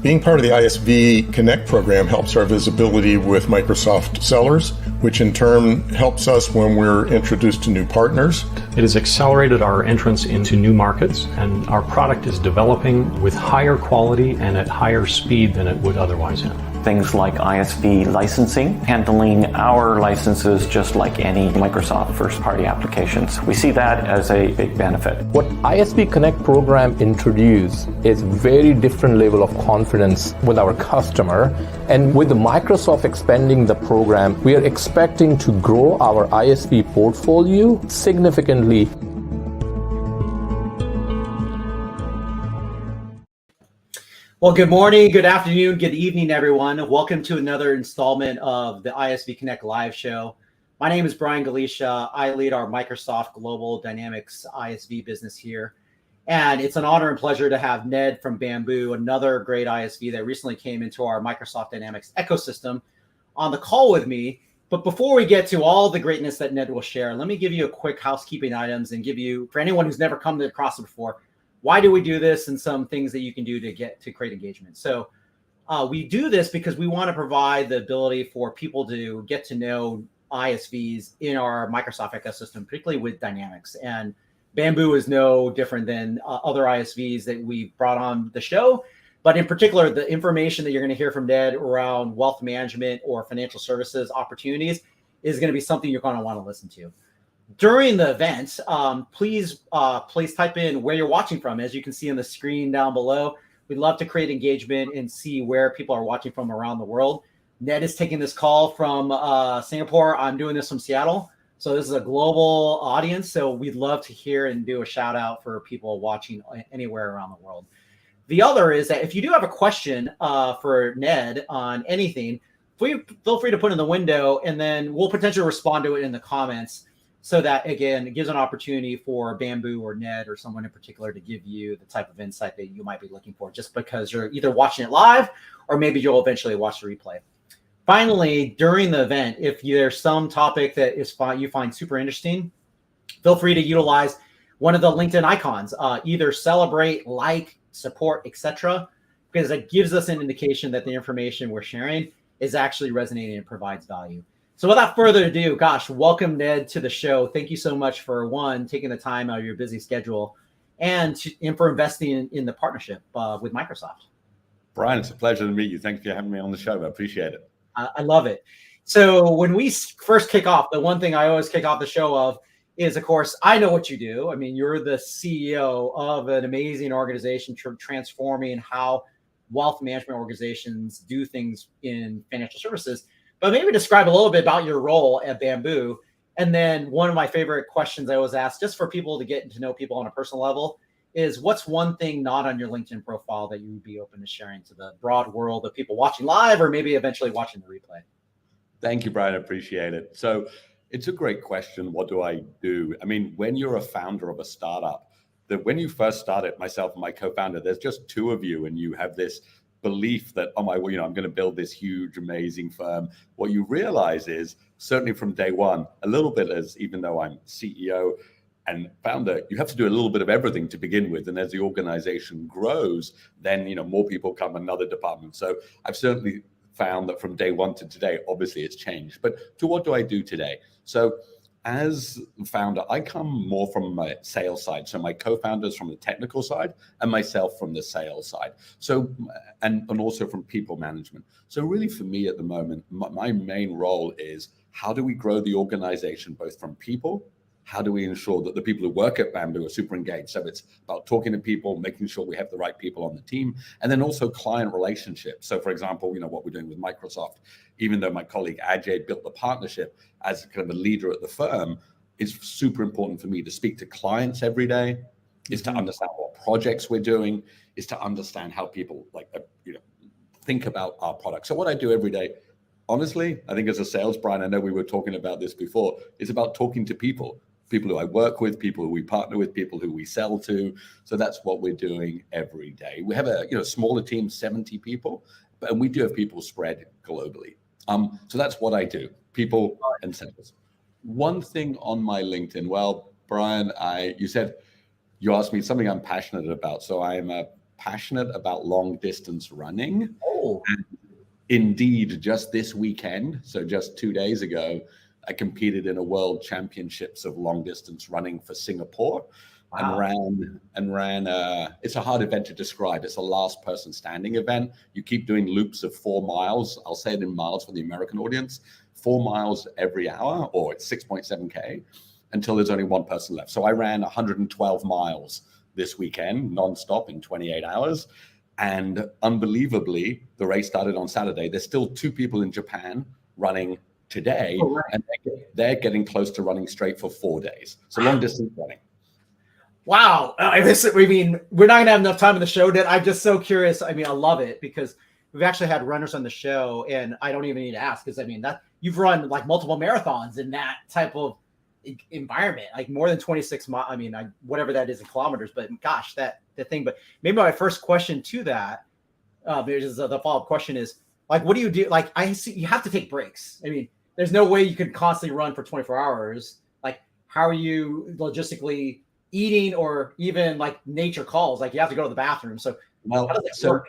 Being part of the ISV Connect program helps our visibility with Microsoft sellers, which in turn helps us when we're introduced to new partners. It has accelerated our entrance into new markets, and our product is developing with higher quality and at higher speed than it would otherwise have. Things like ISV licensing, handling our licenses just like any Microsoft first-party applications. We see that as a big benefit. What ISV Connect program introduced is very different level of confidence with our customer. And with the Microsoft expanding the program, we are expecting to grow our ISV portfolio significantly. Well, good morning, good afternoon, good evening, everyone. Welcome to another installment of the ISV Connect live show. My name is Brian Galicia. I lead our Microsoft Global Dynamics ISV business here. And it's an honor and pleasure to have Ned from Bambu, another great ISV that recently came into our Microsoft Dynamics ecosystem, on the call with me. But before we get to all the greatness that Ned will share, let me give you a quick housekeeping items and give you, for anyone who's never come across it before, why do we do this and some things that you can do to create engagement. So we do this because we want to provide the ability for people to get to know ISVs in our Microsoft ecosystem, particularly with Dynamics. And Bambu is no different than other ISVs that we've brought on the show. But in particular, the information that you're going to hear from Ned around wealth management or financial services opportunities is going to be something you're going to want to listen to. During the event, please type in where you're watching from. As you can see on the screen down below, we'd love to create engagement and see where people are watching from around the world. Ned is taking this call from Singapore. I'm doing this from Seattle. So this is a global audience. So we'd love to hear and do a shout out for people watching anywhere around the world. The other is that if you do have a question for Ned on anything, feel free to put in the window and then we'll potentially respond to it in the comments. So that, again, it gives an opportunity for Bambu or Ned or someone in particular to give you the type of insight that you might be looking for, just because you're either watching it live or maybe you'll eventually watch the replay. Finally, during the event, if there's some topic that you find super interesting, feel free to utilize one of the LinkedIn icons, either celebrate, like, support, etc., because it gives us an indication that the information we're sharing is actually resonating and provides value. So without further ado, gosh, welcome Ned to the show. Thank you so much for taking the time out of your busy schedule and for investing in the partnership with Microsoft. Brian, it's a pleasure to meet you. Thank you for having me on the show. I appreciate it. I love it. So when we first kick off, the one thing I always kick off the show of is, of course, I know what you do. I mean, you're the CEO of an amazing organization transforming how wealth management organizations do things in financial services. But maybe describe a little bit about your role at Bambu. And then one of my favorite questions I always ask, just for people to get to know people on a personal level, is what's one thing not on your LinkedIn profile that you would be open to sharing to the broad world of people watching live or maybe eventually watching the replay? Thank you, Brian. I appreciate it. So it's a great question. What do I do? I mean, when you're a founder of a startup, when you first started, myself and my co-founder, there's just two of you and you have this belief that, oh my, I'm going to build this huge, amazing firm. What you realize is, certainly from day one, a little bit even though I'm CEO and founder, you have to do a little bit of everything to begin with. And as the organization grows, then, more people come in another department. So I've certainly found that from day one to today, obviously it's changed. But to what do I do today? So as founder, I come more from my sales side. So my co-founders from the technical side and myself from the sales side. So, and also from people management. So really for me at the moment, my main role is how do we grow the organization, both from people? How do we ensure that the people who work at Bambu are super engaged? So it's about talking to people, making sure we have the right people on the team, and then also client relationships. So for example, what we're doing with Microsoft, even though my colleague Ajay built the partnership as kind of a leader at the firm, it's super important for me to speak to clients every day, is to understand what projects we're doing, is to understand how people think about our product. So what I do every day, honestly, I think as a sales, Brian, I know we were talking about this before, is about talking to people who I work with, people who we partner with, people who we sell to. So that's what we're doing every day. We have a smaller team, 70 people, and we do have people spread globally. So that's what I do, people and sales. One thing on my LinkedIn, well, Brian, you asked me something I'm passionate about. So I'm a passionate about long distance running. Oh, And indeed, just this weekend, so just 2 days ago, I competed in a world championships of long distance running for Singapore. wow. And ran it's a hard event to describe. It's a last person standing event. You keep doing loops of 4 miles. I'll say it in miles for the American audience, 4 miles every hour, or it's 6.7K until there's only one person left. So I ran 112 miles this weekend, nonstop in 28 hours. And unbelievably, the race started on Saturday. There's still 2 people in Japan running today, Oh, right. and they're getting close to running straight for 4 days. So long distance running. Wow. I mean, we're not going to have enough time in the show. That I'm just so curious. I mean, I love it because we've actually had runners on the show, and I don't even need to ask because I mean that you've run like multiple marathons in that type of environment, like more than 26 miles. I mean, whatever that is in kilometers, but gosh, the thing. But maybe my first question to that, the follow-up question is like, what do you do? Like, I see you have to take breaks. I mean, there's no way you can constantly run for 24 hours. Like, how are you logistically eating, or even like nature calls, like you have to go to the bathroom? So Well, how does that so work?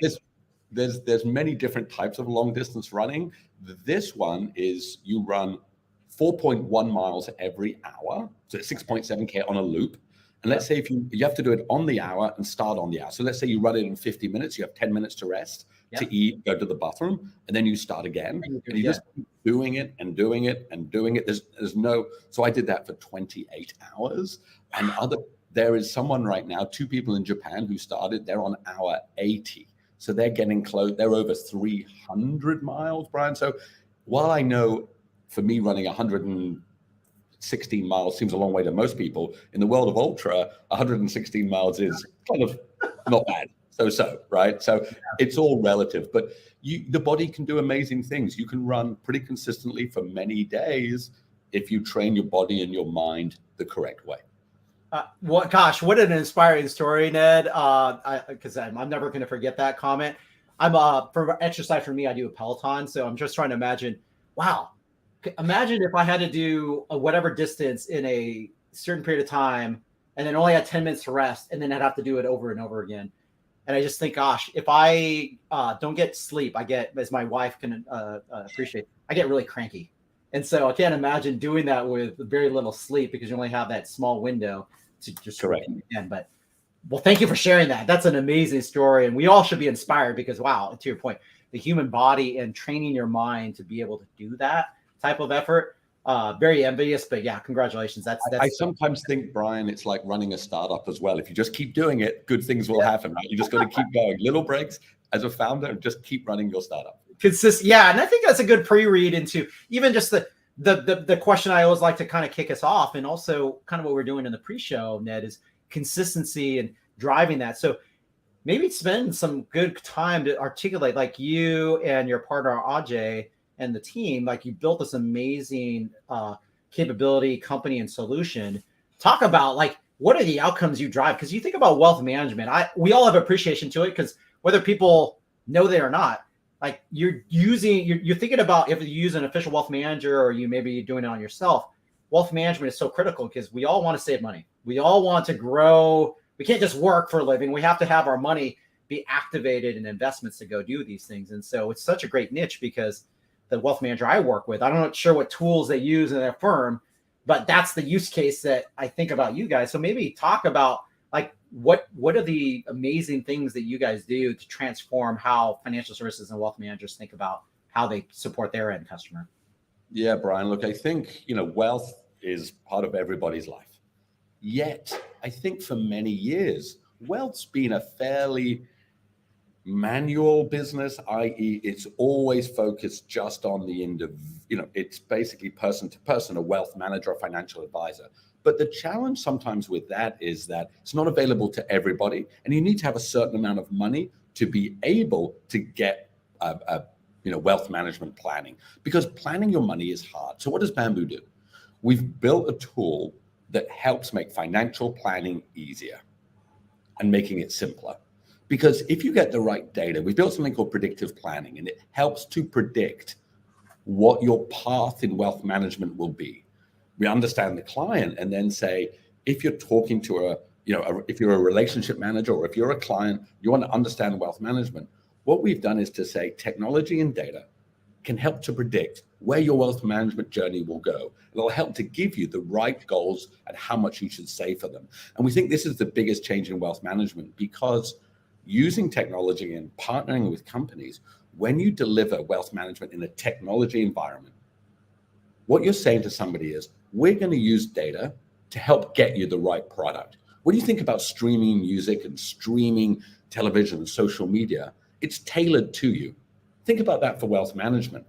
there's many different types of long distance running. This one is you run 4.1 miles every hour, so it's 6.7K on a loop. And let's say if you have to do it on the hour and start on the hour. So let's say you run it in 50 minutes, you have 10 minutes to rest, to eat, go to the bathroom, and then you start again. And you just keep doing it and doing it and doing it. There's no, so I did that for 28 hours. And there is someone right now, 2 people in Japan who started, they're on hour 80. So they're getting close, they're over 300 miles, Brian. So while I know for me running 116 miles seems a long way to most people, in the world of ultra, 116 miles is kind of not bad. So, right? So it's all relative, but the body can do amazing things. You can run pretty consistently for many days if you train your body and your mind the correct way. What an inspiring story, Ned. Because I'm never going to forget that comment. For exercise for me, I do a Peloton, so I'm just trying to imagine. Wow, imagine if I had to do whatever distance in a certain period of time, and then only had 10 minutes to rest, and then I'd have to do it over and over again. And I just think, gosh, if I don't get sleep, I get, as my wife can appreciate, I get really cranky. And so I can't imagine doing that with very little sleep because you only have that small window to just correct again. But well, thank you for sharing that. That's an amazing story. And we all should be inspired because, wow, to your point, the human body and training your mind to be able to do that type of effort, very envious. But yeah, congratulations. That's I sometimes think, Brian, it's like running a startup as well. If you just keep doing it, good things will happen, right? You just got to keep going. Little breaks as a founder and just keep running your startup. Yeah, and I think that's a good pre-read into even just the question I always like to kind of kick us off, and also kind of what we're doing in the pre-show, Ned, is consistency and driving that. So maybe spend some good time to articulate, like you and your partner Ajay and the team, like you built this amazing capability, company, and solution. Talk about like what are the outcomes you drive? Because you think about wealth management, we all have appreciation to it because whether people know they or not, like you're thinking about if you use an official wealth manager or you maybe doing it on yourself. Wealth management is so critical because we all want to save money. We all want to grow. We can't just work for a living. We have to have our money be activated in investments to go do these things. And so it's such a great niche because the wealth manager I work with, I'm not sure what tools they use in their firm, but that's the use case that I think about you guys. So maybe talk about like what are the amazing things that you guys do to transform how financial services and wealth managers think about how they support their end customer? Yeah, Brian, look, I think, wealth is part of everybody's life. Yet, I think for many years, wealth's been a fairly manual business, i.e. it's always focused just on the it's basically person to person, a wealth manager, a financial advisor. But the challenge sometimes with that is that it's not available to everybody, and you need to have a certain amount of money to be able to get wealth management planning, because planning your money is hard. So what does Bambu do? We've built a tool that helps make financial planning easier and making it simpler. Because if you get the right data, we built something called predictive planning, and it helps to predict what your path in wealth management will be. We understand the client and then say, if you're talking to if you're a relationship manager or if you're a client, you want to understand wealth management. What we've done is to say technology and data can help to predict where your wealth management journey will go. It'll help to give you the right goals and how much you should save for them. And we think this is the biggest change in wealth management, because using technology and partnering with companies, when you deliver wealth management in a technology environment, what you're saying to somebody is, we're going to use data to help get you the right product. When you think about streaming music and streaming television and social media, it's tailored to you. Think about that for wealth management.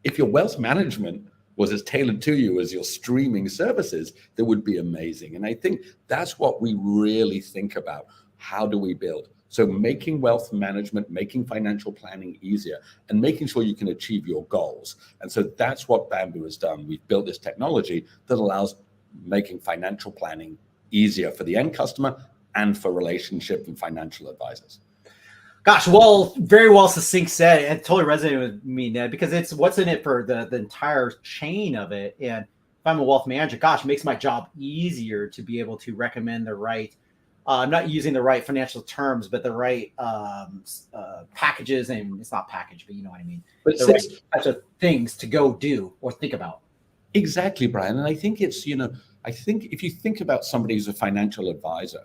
If your wealth management was as tailored to you as your streaming services, that would be amazing. And I think that's what we really think about. How do we build? So making wealth management, making financial planning easier, and making sure you can achieve your goals. And so that's what Bambu has done. We've built this technology that allows making financial planning easier for the end customer and for relationship and financial advisors. Gosh, well, very well succinct said. It totally resonated with me, Ned, because it's what's in it for the entire chain of it. And if I'm a wealth manager, gosh, it makes my job easier to be able to recommend the right, I'm not using the right financial terms, but the right packages, and it's not package, but you know what I mean. But the right types of things to go do or think about. Exactly, Brian. And I think it's, I think if you think about somebody who's a financial advisor,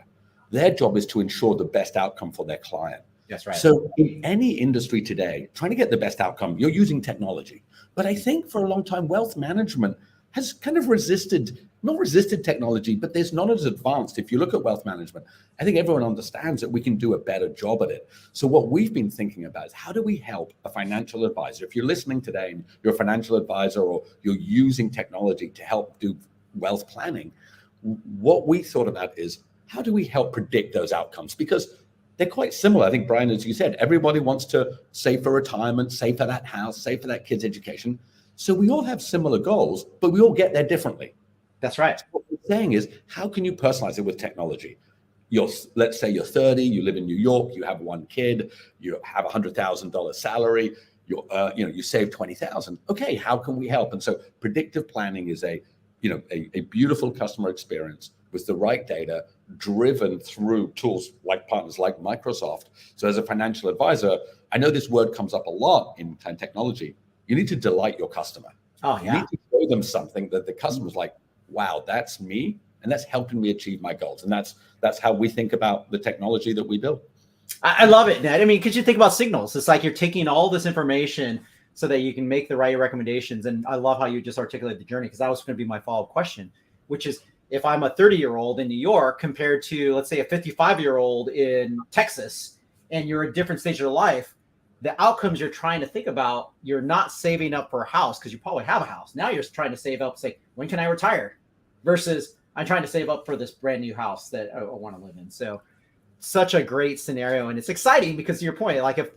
their job is to ensure the best outcome for their client. That's right. So in any industry today, trying to get the best outcome, you're using technology. But I think for a long time, wealth management has kind of not resisted technology, but there's not as advanced. If you look at wealth management, I think everyone understands that we can do a better job at it. So what we've been thinking about is, how do we help a financial advisor? If you're listening today and you're a financial advisor or you're using technology to help do wealth planning, what we thought about is, how do we help predict those outcomes? Because they're quite similar. I think, Brian, as you said, everybody wants to save for retirement, save for that house, save for that kid's education. So we all have similar goals, but we all get there differently. That's right. So what we're saying is, how can you personalize it with technology? Let's say you're 30, you live in New York, you have one kid, you have $100,000 salary, you save 20,000. Okay, how can we help? And so predictive planning is a beautiful customer experience with the right data, driven through tools like partners like Microsoft. So as a financial advisor, I know this word comes up a lot in technology. You need to delight your customer. Oh, yeah. You need to show them something that the customer's like, wow, that's me, and that's helping me achieve my goals. And that's how we think about the technology that we build. I love it, Ned. I mean, because you think about signals. It's like you're taking all this information so that you can make the right recommendations. And I love how you just articulated the journey, because that was going to be my follow-up question, which is, if I'm a 30-year-old in New York compared to, let's say, a 55-year-old in Texas, and you're at a different stage of your life, the outcomes you're trying to think about, you're not saving up for a house because you probably have a house. Now you're trying to save up, say, when can I retire? Versus I'm trying to save up for this brand new house that I want to live in. So such a great scenario. And it's exciting because, to your point, like if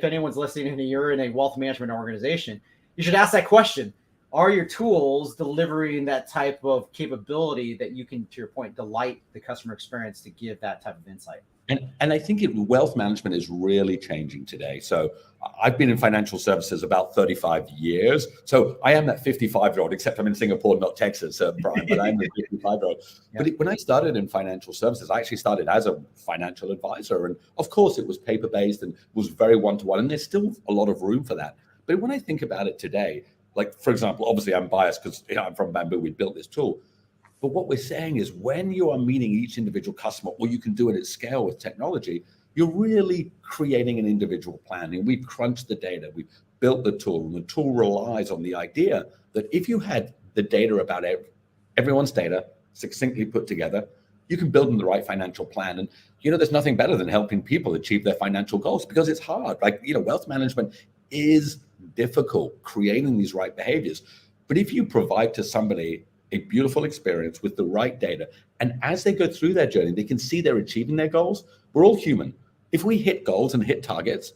anyone's listening and you're in a wealth management organization, you should ask that question. Are your tools delivering that type of capability that you can, to your point, delight the customer experience to give that type of insight? And I think wealth management is really changing today. So I've been in financial services about 35 years. So I am that 55-year-old, except I'm in Singapore, not Texas, Brian, but I'm the 55-year-old. Yeah. But when I started in financial services, I actually started as a financial advisor. And of course, it was paper-based and was very one-to-one. And there's still a lot of room for that. But when I think about it today, like, for example, obviously I'm biased because I'm from Bambu, we built this tool. But what we're saying is, when you are meeting each individual customer, or you can do it at scale with technology, you're really creating an individual plan. And we've crunched the data, we've built the tool, and the tool relies on the idea that if you had the data about everyone's data succinctly put together, you can build them the right financial plan. And, there's nothing better than helping people achieve their financial goals, because it's hard. Like, wealth management is difficult, creating these right behaviors. But if you provide to somebody a beautiful experience with the right data, and as they go through their journey, they can see they're achieving their goals. We're all human. If we hit goals and hit targets,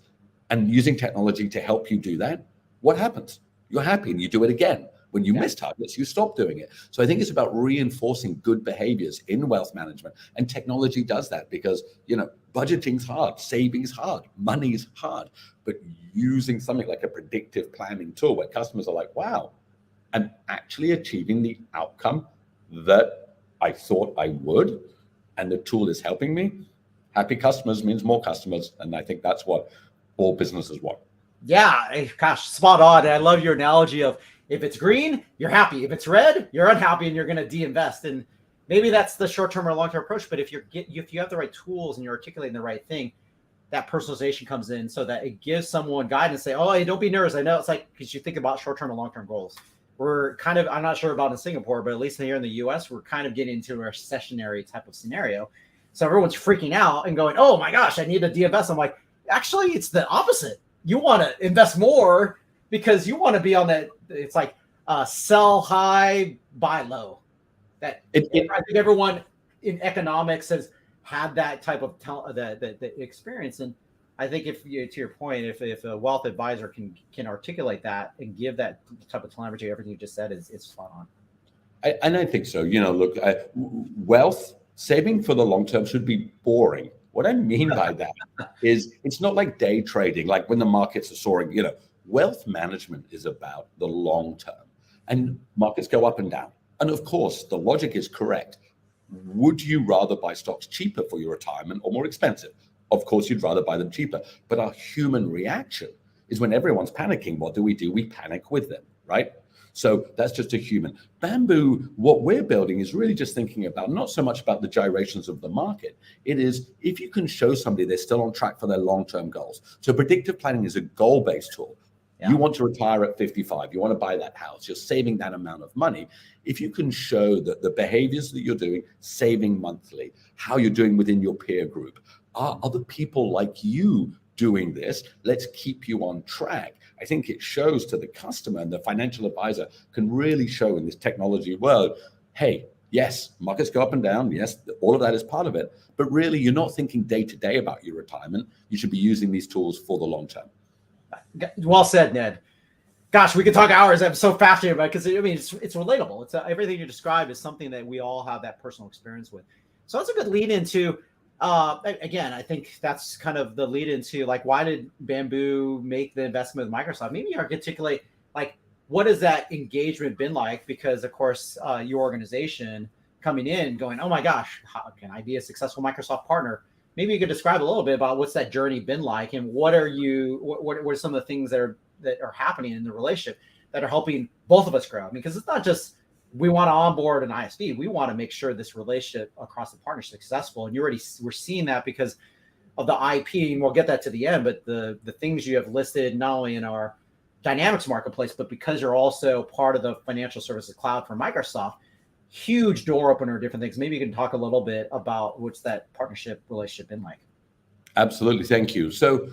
and using technology to help you do that, what happens? You're happy and you do it again. When you miss targets, you stop doing it. So I think it's about reinforcing good behaviors in wealth management. And technology does that because, budgeting's hard, saving's hard, money's hard. But using something like a predictive planning tool where customers are like, wow, I'm actually achieving the outcome that I thought I would. and the tool is helping me, happy customers means more customers. And I think that's what all businesses want. Yeah, gosh, spot on. And I love your analogy of if it's green, you're happy. If it's red, you're unhappy and you're going to de-invest. And maybe that's the short-term or long-term approach. But if you have the right tools and you're articulating the right thing, that personalization comes in so that it gives someone guidance. Say, oh, hey, don't be nervous. I know it's like, because you think about short-term and long-term goals. We're kind of, I'm not sure about in Singapore, but at least here in the US, we're kind of getting into a recessionary type of scenario. So everyone's freaking out and going, oh my gosh, I need to de-invest. I'm like, actually, it's the opposite. You want to invest more because you want to be on that. It's like sell high, buy low. I think everyone in economics has had that type of the experience. And I think if you, to your point, if a wealth advisor can articulate that and give that type of telemetry, everything you just said is spot on. I think so. Look, wealth saving for the long term should be boring. What I mean by that is it's not like day trading, like when the markets are soaring. Wealth management is about the long term, and markets go up and down. And of course, the logic is correct. Would you rather buy stocks cheaper for your retirement or more expensive? Of course, you'd rather buy them cheaper. But our human reaction is when everyone's panicking, what do? We panic with them, right? So that's just a human. Bambu, what we're building is really just thinking about not so much about the gyrations of the market. It is if you can show somebody they're still on track for their long-term goals. So predictive planning is a goal-based tool. Yeah. You want to retire at 55. You want to buy that house. You're saving that amount of money. If you can show that the behaviors that you're doing, saving monthly, how you're doing within your peer group, are other people like you doing this? Let's keep you on track. I think it shows to the customer, and the financial advisor can really show in this technology world, hey, yes, markets go up and down. Yes, all of that is part of it. But really, you're not thinking day to day about your retirement. You should be using these tools for the long term. Well said, Ned. Gosh, we could talk hours. I'm so fascinated by it because it's relatable. It's everything you described is something that we all have that personal experience with. So that's a good lead into. Again, I think that's kind of the lead into like, why did Bambu make the investment with Microsoft? Maybe you articulate like, what has that engagement been like? Because of course, your organization coming in going, oh my gosh, how can I be a successful Microsoft partner? Maybe you could describe a little bit about what's that journey been like, and what are some of the things that are happening in the relationship that are helping both of us grow? Because it's not just we want to onboard an ISV. We want to make sure this relationship across the partnership is successful. And we're seeing that because of the IP, and we'll get that to the end, but the things you have listed, not only in our Dynamics marketplace, but because you're also part of the financial services cloud for Microsoft, huge door opener, different things. Maybe you can talk a little bit about what's that partnership relationship been like. Absolutely. Thank you. So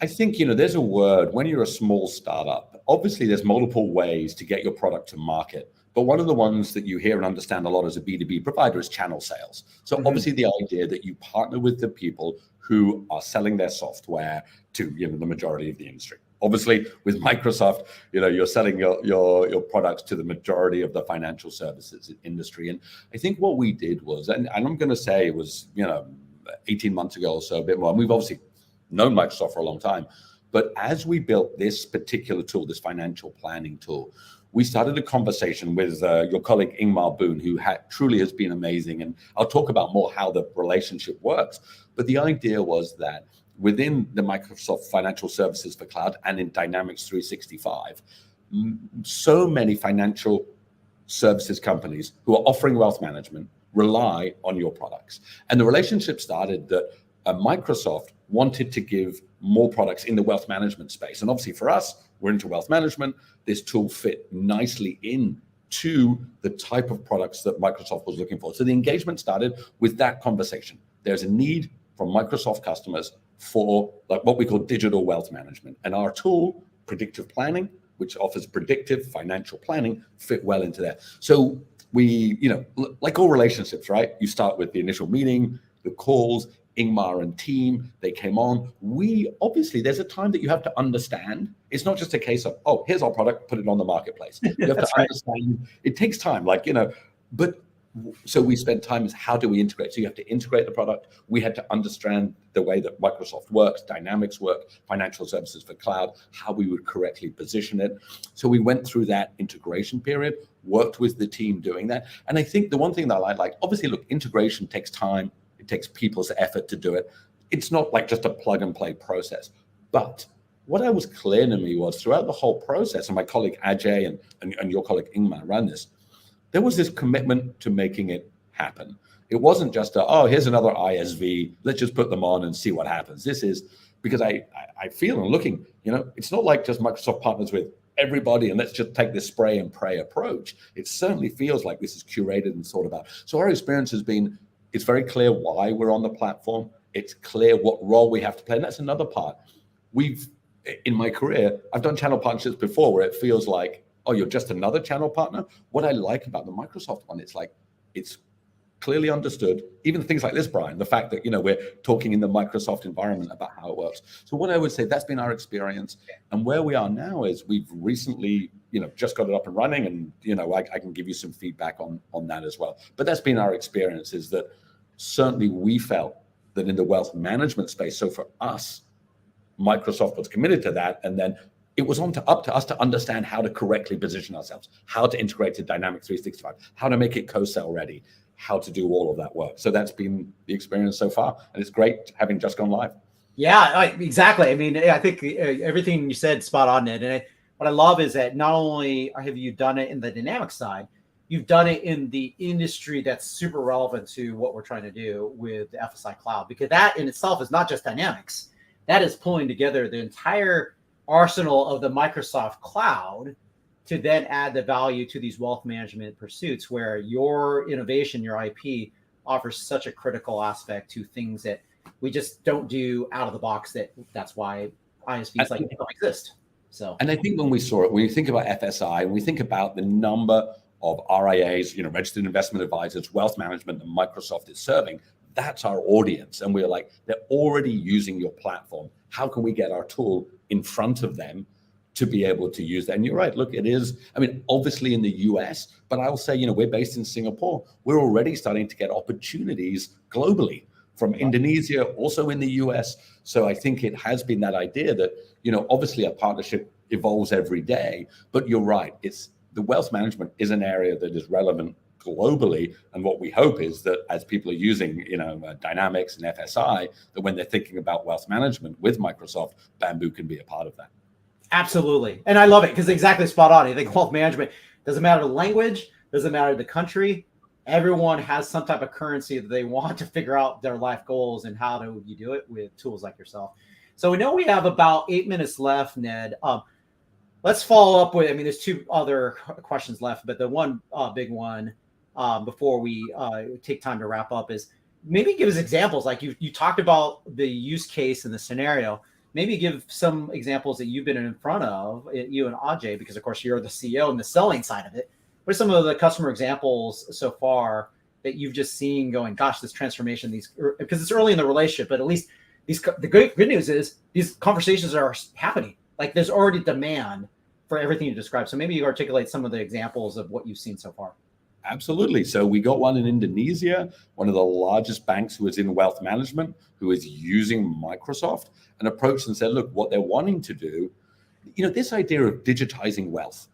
I think, there's a word when you're a small startup, obviously there's multiple ways to get your product to market. But one of the ones that you hear and understand a lot as a B2B provider is channel sales. So obviously the idea that you partner with the people who are selling their software to the majority of the industry. Obviously with Microsoft, you're selling your products to the majority of the financial services industry. And I think what we did was, and I'm going to say it was, 18 months ago or so, a bit more, and we've obviously known Microsoft for a long time. But as we built this particular tool, this financial planning tool, we started a conversation with your colleague Ingmar Boone, who truly has been amazing. And I'll talk about more how the relationship works. But the idea was that within the Microsoft Financial Services for Cloud and in Dynamics 365, so many financial services companies who are offering wealth management rely on your products. And the relationship started that Microsoft wanted to give more products in the wealth management space. And obviously for us, we're into wealth management. This tool fit nicely into the type of products that Microsoft was looking for. So the engagement started with that conversation. There's a need from Microsoft customers for like what we call digital wealth management. And our tool, predictive planning, which offers predictive financial planning, fit well into that. So we, like all relationships, right? You start with the initial meeting, the calls, Ingmar and team, they came on. Obviously, there's a time that you have to understand. It's not just a case of, oh, here's our product, put it on the marketplace. You have to understand. It takes time, but So we spent time as how do we integrate? So you have to integrate the product. We had to understand the way that Microsoft works, Dynamics work, financial services for cloud, how we would correctly position it. So we went through that integration period, worked with the team doing that. And I think the one thing that I like, obviously, look, integration takes time. It takes people's effort to do it. It's not like just a plug and play process. But what I was clear to me was throughout the whole process, and my colleague Ajay and your colleague Ingmar ran this, there was this commitment to making it happen. It wasn't just here's another ISV, let's just put them on and see what happens. This is because I feel and looking, it's not like just Microsoft partners with everybody and let's just take this spray and pray approach. It certainly feels like this is curated and thought about. So our experience has been, it's very clear why we're on the platform. It's clear what role we have to play. And that's another part. In my career, I've done channel partnerships before where it feels like, you're just another channel partner. What I like about the Microsoft one, it's clearly understood. Even things like this, Brian, the fact that, we're talking in the Microsoft environment about how it works. So what I would say, that's been our experience. And where we are now is we've recently, just got it up and running. And, I can give you some feedback on that as well. But that's been our experience, is that certainly we felt that in the wealth management space, so for us, Microsoft was committed to that. And then it was up to us to understand how to correctly position ourselves, how to integrate to Dynamics 365, how to make it co-sell ready, how to do all of that work. So that's been the experience so far. And it's great having just gone live. Yeah, exactly. I mean, I think everything you said spot on, Ned. And what I love is that not only have you done it in the Dynamics side, you've done it in the industry that's super relevant to what we're trying to do with the FSI Cloud, because that in itself is not just Dynamics. That is pulling together the entire arsenal of the Microsoft Cloud to then add the value to these wealth management pursuits, where your innovation, your IP offers such a critical aspect to things that we just don't do out of the box. That's why ISVs don't exist. So, and I think when we saw it, when you think about FSI, and we think about the number of RIAs, registered investment advisors, wealth management that Microsoft is serving, that's our audience. And we're like, they're already using your platform. How can we get our tool in front of them to be able to use that? And you're right, look, it is, obviously in the US, but I'll say, we're based in Singapore. We're already starting to get opportunities globally from Indonesia, also in the US. So I think it has been that idea that, obviously a partnership evolves every day, but you're right. The wealth management is an area that is relevant globally. And what we hope is that as people are using, Dynamics and FSI, that when they're thinking about wealth management with Microsoft, Bambu can be a part of that. Absolutely. And I love it because exactly spot on. I think wealth management doesn't matter the language, doesn't matter the country. Everyone has some type of currency that they want to figure out their life goals, and how do you do it with tools like yourself. So we know we have about 8 minutes left, Ned. Let's follow up with, there's two other questions left, but the one big one before we take time to wrap up is maybe give us examples. Like you talked about the use case and the scenario. Maybe give some examples that you've been in front of, you and Ajay, because of course you're the CEO and the selling side of it. What are some of the customer examples so far that you've just seen going, gosh, this transformation, because it's early in the relationship, but at least the good news is these conversations are happening. Like there's already demand for everything you described. So maybe you articulate some of the examples of what you've seen so far. Absolutely. So we got one in Indonesia, one of the largest banks who is in wealth management, who is using Microsoft, and approached and said, look, what they're wanting to do, this idea of digitizing wealth,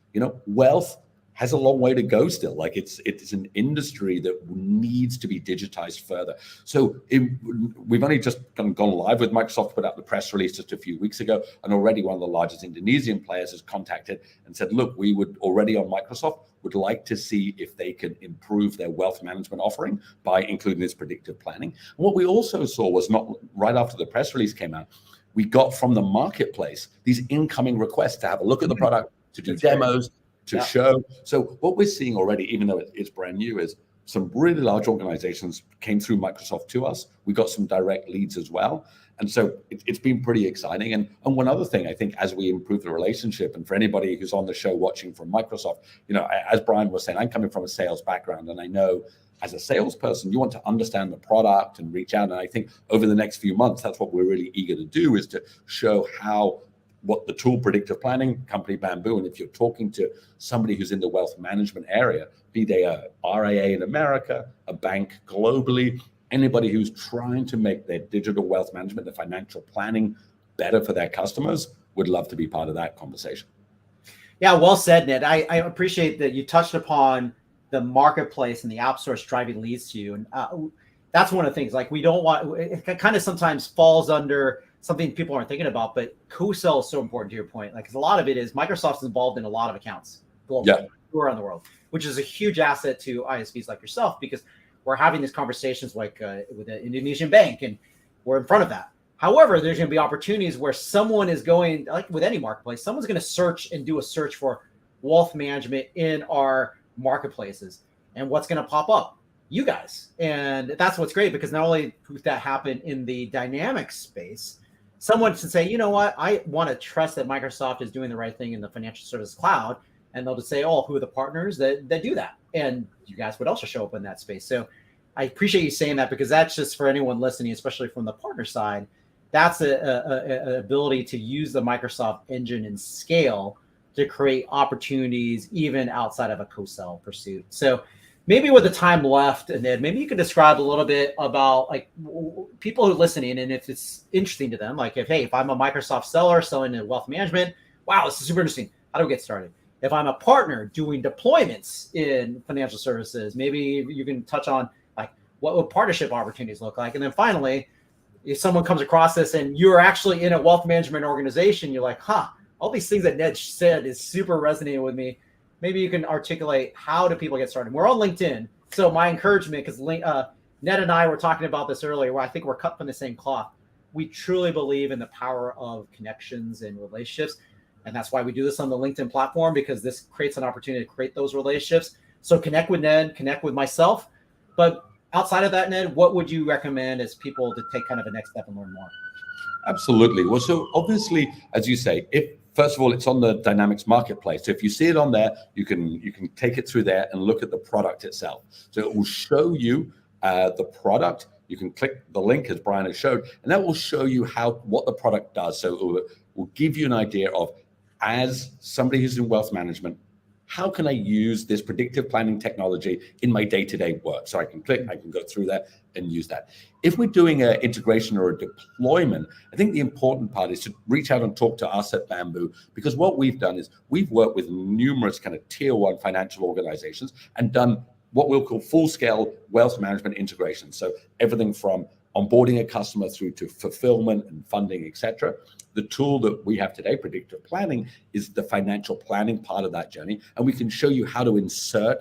wealth has a long way to go still. Like it's an industry that needs to be digitized further. So we've only just gone live with Microsoft, put out the press release just a few weeks ago, and already one of the largest Indonesian players has contacted and said, look, we would already on Microsoft would like to see if they can improve their wealth management offering by including this predictive planning. And what we also saw was, not right after the press release came out, we got from the marketplace these incoming requests to have a look at the product, to do demos, to show. So what we're seeing already, even though it's brand new, is some really large organizations came through Microsoft to us. We got some direct leads as well. And so it's been pretty exciting. And one other thing, I think, as we improve the relationship, and for anybody who's on the show watching from Microsoft, as Brian was saying, I'm coming from a sales background, and I know as a salesperson, you want to understand the product and reach out. And I think over the next few months, that's what we're really eager to do, is to show how what the tool predictive planning company Bambu, and if you're talking to somebody who's in the wealth management area, be they a RIA in America, a bank globally, anybody who's trying to make their digital wealth management, their financial planning better for their customers, would love to be part of that conversation. Yeah, well said, Ned. I appreciate that you touched upon the marketplace and the outsource driving leads to you. And that's one of the things, like, we don't want, it kind of sometimes falls under something people aren't thinking about, but co-sell is so important to your point. Like, 'cause a lot of it is Microsoft's involved in a lot of accounts globally, around the world, which is a huge asset to ISVs like yourself, because we're having these conversations like with an Indonesian bank, and we're in front of that. However, there's going to be opportunities where someone is going, like with any marketplace, someone's going to search and do a search for wealth management in our marketplaces. And what's going to pop up? You guys. And that's what's great, because not only would that happen in the dynamic space, someone should say, you know what, I want to trust that Microsoft is doing the right thing in the financial service cloud. And they'll just say, oh, who are the partners that do that? And you guys would also show up in that space. So I appreciate you saying that, because that's just for anyone listening, especially from the partner side, that's a ability to use the Microsoft engine and scale to create opportunities even outside of a co-sell pursuit. So maybe with the time left, and Ned, maybe you could describe a little bit about, like, people who are listening, and if it's interesting to them, like, if I'm a Microsoft seller selling in wealth management, wow, this is super interesting. How do we get started? If I'm a partner doing deployments in financial services, maybe you can touch on, like, what would partnership opportunities look like? And then finally, if someone comes across this and you're actually in a wealth management organization, you're like, all these things that Ned said is super resonating with me. Maybe you can articulate, how do people get started? We're on LinkedIn. So my encouragement, because Ned and I were talking about this earlier, where I think we're cut from the same cloth. We truly believe in the power of connections and relationships. And that's why we do this on the LinkedIn platform, because this creates an opportunity to create those relationships. So connect with Ned, connect with myself. But outside of that, Ned, what would you recommend as people to take kind of a next step and learn more? Absolutely. Well, so obviously, as you say, first of all, it's on the Dynamics Marketplace. So if you see it on there, you can take it through there and look at the product itself. So it will show you the product. You can click the link, as Brian has showed, and that will show you what the product does. So it will give you an idea of, as somebody who's in wealth management, how can I use this predictive planning technology in my day-to-day work? So I can go through that and use that. If we're doing an integration or a deployment, I think the important part is to reach out and talk to us at Bambu, because what we've done is we've worked with numerous kind of tier one financial organizations and done what we'll call full-scale wealth management integration. So everything from onboarding a customer through to fulfillment and funding, etc. The tool that we have today, predictive planning, is the financial planning part of that journey. And we can show you how to insert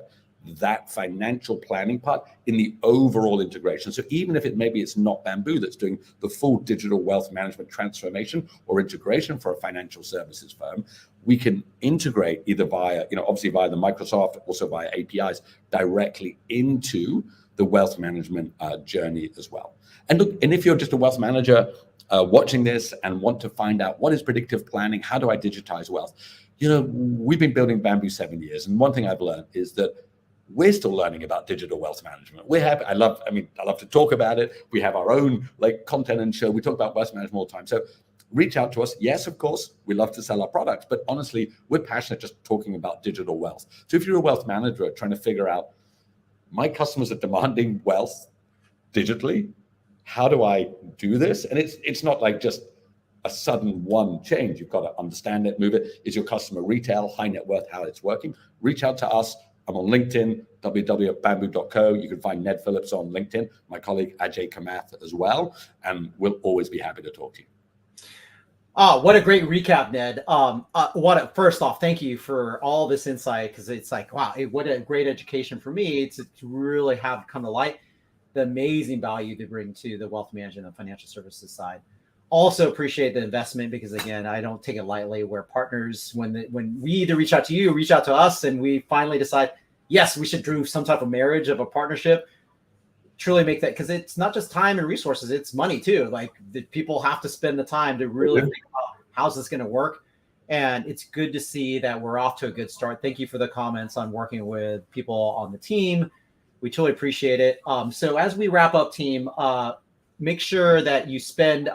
that financial planning part in the overall integration. So even if it's not Bambu that's doing the full digital wealth management transformation or integration for a financial services firm, we can integrate either via, obviously via the Microsoft, also via APIs, directly into the wealth management journey as well. And look, and if you're just a wealth manager watching this and want to find out what is predictive planning, how do I digitize wealth? We've been building Bambu 7 years, and one thing I've learned is that we're still learning about digital wealth management. We're happy. I love to talk about it. We have our own content and show. We talk about wealth management all the time. So reach out to us. Yes, of course, we love to sell our products, but honestly, we're passionate just talking about digital wealth. So if you're a wealth manager trying to figure out, my customers are demanding wealth digitally, how do I do this? And it's not like just a sudden one change. You've got to understand it, move it. Is your customer retail, high net worth, how it's working? Reach out to us. I'm on LinkedIn, www.bambu.co. You can find Ned Phillips on LinkedIn, my colleague Ajay Kamath as well, and we'll always be happy to talk to you. Oh, what a great recap, Ned. First off, thank you for all this insight, because it's like, wow, what a great education for me to really have come to light the amazing value to bring to the wealth management and financial services side. Also appreciate the investment, because again, I don't take it lightly where partners, when we either reach out to you, reach out to us, and we finally decide, yes, we should do some type of marriage of a partnership, truly make that, because it's not just time and resources, it's money too. Like, the people have to spend the time to really think about how's this going to work. And it's good to see that we're off to a good start. Thank you for the comments on working with people on the team. We truly appreciate it. So as we wrap up, team, make sure that you spend,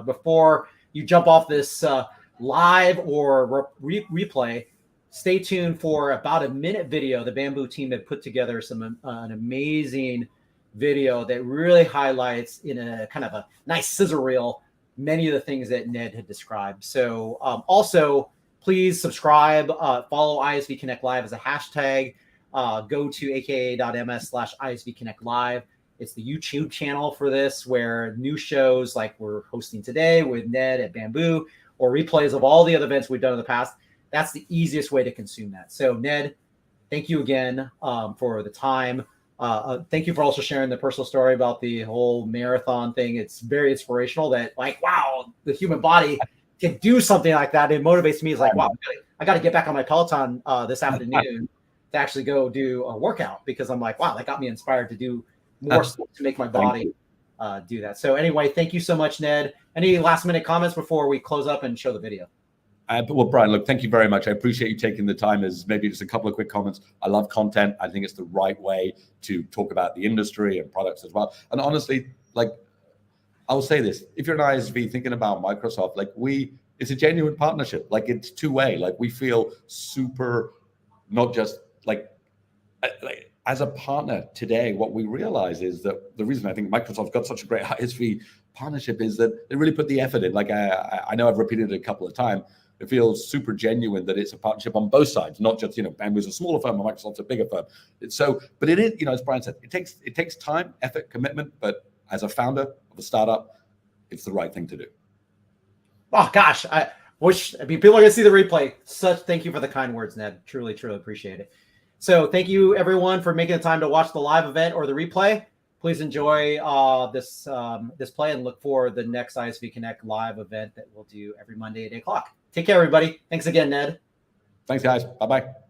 before you jump off this live or replay, stay tuned for about a minute video. The Bambu team had put together an amazing video that really highlights in a kind of a nice scissor reel many of the things that Ned had described. So also, please subscribe, follow ISV Connect Live as a hashtag. Go to aka.ms/ISV Connect Live. It's the YouTube channel for this, where new shows like we're hosting today with Ned at Bambu, or replays of all the other events we've done in the past. That's the easiest way to consume that. So Ned, thank you again for the time. Thank you for also sharing the personal story about the whole marathon thing. It's very inspirational that, like, wow, the human body can do something like that. It motivates me. It's like, wow, I got to get back on my Peloton this afternoon to actually go do a workout, because I'm like, wow, that got me inspired to do more stuff to make my body do that. So anyway, thank you so much, Ned. Any last minute comments before we close up and show the video? Well, Brian, look, thank you very much. I appreciate you taking the time. As maybe just a couple of quick comments. I love content. I think it's the right way to talk about the industry and products as well. And honestly, like, I'll say this: if you're an ISV thinking about Microsoft, like, it's a genuine partnership. Like, it's two-way. Like, we feel super, not just like as a partner today. What we realize is that the reason I think Microsoft got such a great ISV partnership is that they really put the effort in. Like, I know I've repeated it a couple of times. It feels super genuine that it's a partnership on both sides, not just, Bambu's a smaller firm and Microsoft's a bigger firm. But it is, as Brian said, it takes time, effort, commitment. But as a founder of a startup, it's the right thing to do. Oh gosh, people are gonna see the replay. Thank you for the kind words, Ned. Truly, truly appreciate it. So thank you everyone for making the time to watch the live event or the replay. Please enjoy this play and look for the next ISV Connect live event that we'll do every Monday at 8 o'clock. Take care, everybody. Thanks again, Ned. Thanks, guys. Bye-bye.